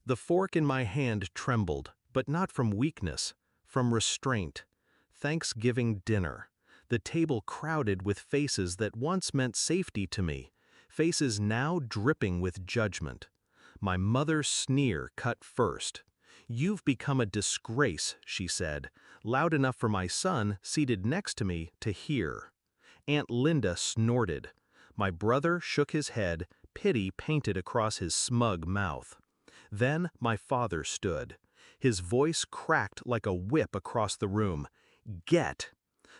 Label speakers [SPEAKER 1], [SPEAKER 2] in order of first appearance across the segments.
[SPEAKER 1] The fork in my hand trembled, but not from weakness, from restraint. Thanksgiving dinner. The table crowded with faces that once meant safety to me, faces now dripping with judgment. My mother's sneer cut first. "You've become a disgrace," she said, loud enough for my son, seated next to me, to hear. Aunt Linda snorted. My brother shook his head, pity painted across his smug mouth. Then my father stood. His voice cracked like a whip across the room. "Get!"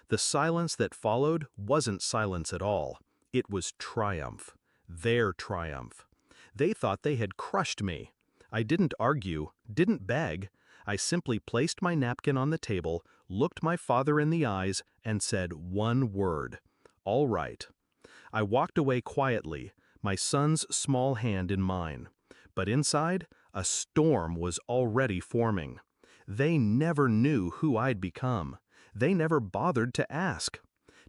[SPEAKER 1] The silence that followed wasn't silence at all. It was triumph. Their triumph. They thought they had crushed me. I didn't argue, didn't beg. I simply placed my napkin on the table, looked my father in the eyes, and said one word: "All right." I walked away quietly, my son's small hand in mine. But inside, a storm was already forming. They never knew who I'd become. They never bothered to ask.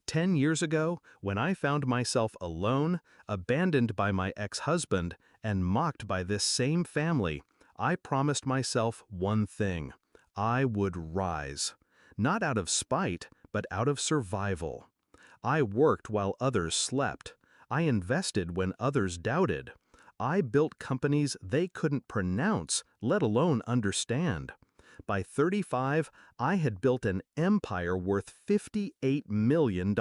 [SPEAKER 1] 10 years ago, when I found myself alone, abandoned by my ex-husband, and mocked by this same family, I promised myself one thing: I would rise. Not out of spite, but out of survival. I worked while others slept. I invested when others doubted. I built companies they couldn't pronounce, let alone understand. By 35, I had built an empire worth $58 million.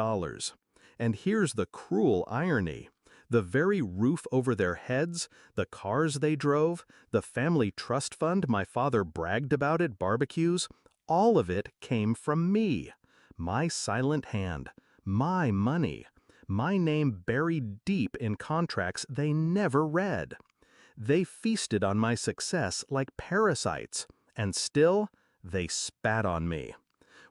[SPEAKER 1] And here's the cruel irony. The very roof over their heads, the cars they drove, the family trust fund my father bragged about at barbecues, all of it came from me. My silent hand, my money, my name buried deep in contracts they never read. They feasted on my success like parasites, and still, they spat on me.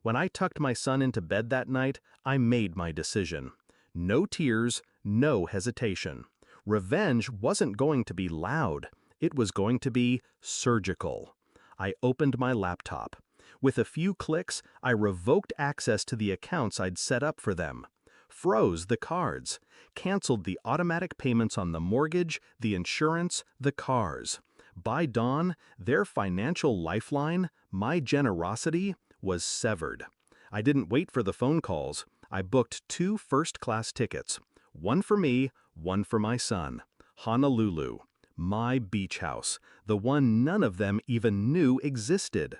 [SPEAKER 1] When I tucked my son into bed that night, I made my decision. No tears, no hesitation. Revenge wasn't going to be loud. It was going to be surgical. I opened my laptop. With a few clicks, I revoked access to the accounts I'd set up for them, froze the cards, canceled the automatic payments on the mortgage, the insurance, the cars. By dawn, their financial lifeline, my generosity, was severed. I didn't wait for the phone calls. I booked 2 first-class tickets, one for me, one for my son. Honolulu, my beach house, the one none of them even knew existed.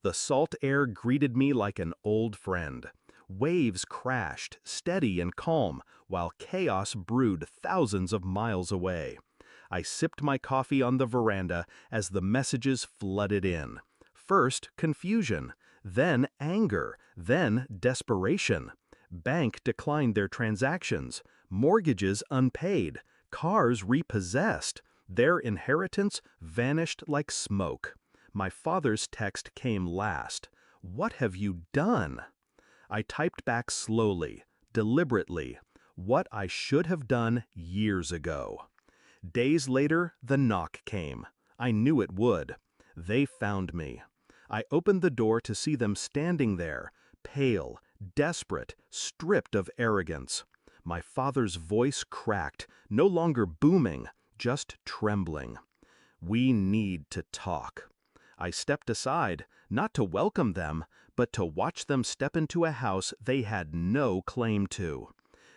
[SPEAKER 1] The salt air greeted me like an old friend. Waves crashed, steady and calm, while chaos brewed thousands of miles away. I sipped my coffee on the veranda as the messages flooded in. First, confusion, then anger, then desperation. Bank declined their transactions, mortgages unpaid, cars repossessed. Their inheritance vanished like smoke. My father's text came last. "What have you done?" I typed back slowly, deliberately, what I should have done years ago. Days later, the knock came. I knew it would. They found me. I opened the door to see them standing there, pale, desperate, stripped of arrogance. My father's voice cracked, no longer booming, just trembling. "We need to talk." I stepped aside, not to welcome them, but to watch them step into a house they had no claim to.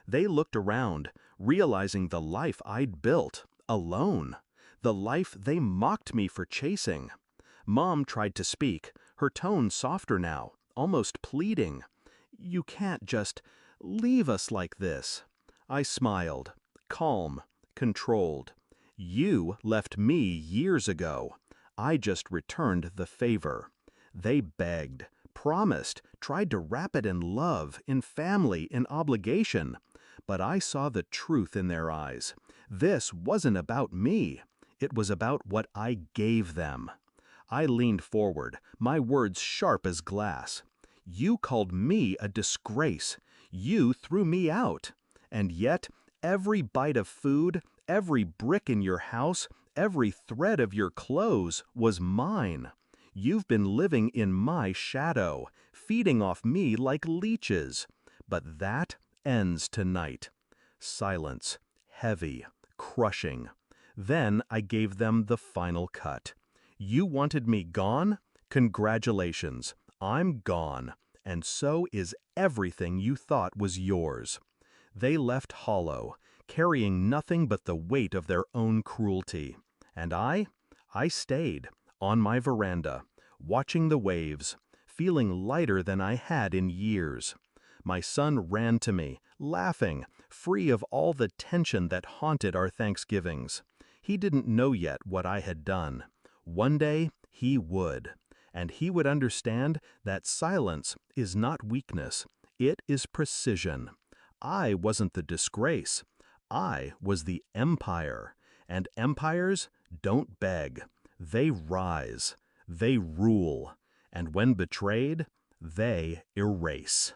[SPEAKER 1] They looked around, realizing the life I'd built, alone, the life they mocked me for chasing. Mom tried to speak, her tone softer now, almost pleading. "You can't just leave us like this." I smiled, calm, controlled. "You left me years ago. I just returned the favor." They begged, promised, tried to wrap it in love, in family, in obligation. But I saw the truth in their eyes. This wasn't about me. It was about what I gave them. I leaned forward, my words sharp as glass. "You called me a disgrace. You threw me out. And yet, every bite of food, every brick in your house, every thread of your clothes was mine. You've been living in my shadow, feeding off me like leeches. But that ends tonight." Silence, heavy, crushing. Then I gave them the final cut. You wanted me gone? Congratulations, I'm gone, and so is everything you thought was yours. They left hollow, carrying nothing but the weight of their own cruelty. And I stayed, on my veranda, watching the waves, feeling lighter than I had in years. My son ran to me, laughing, free of all the tension that haunted our Thanksgivings. He didn't know yet what I had done. One day he would, and he would understand that silence is not weakness, it is precision. I wasn't the disgrace. I was the empire, and empires don't beg. They rise, they rule, and when betrayed, they erase.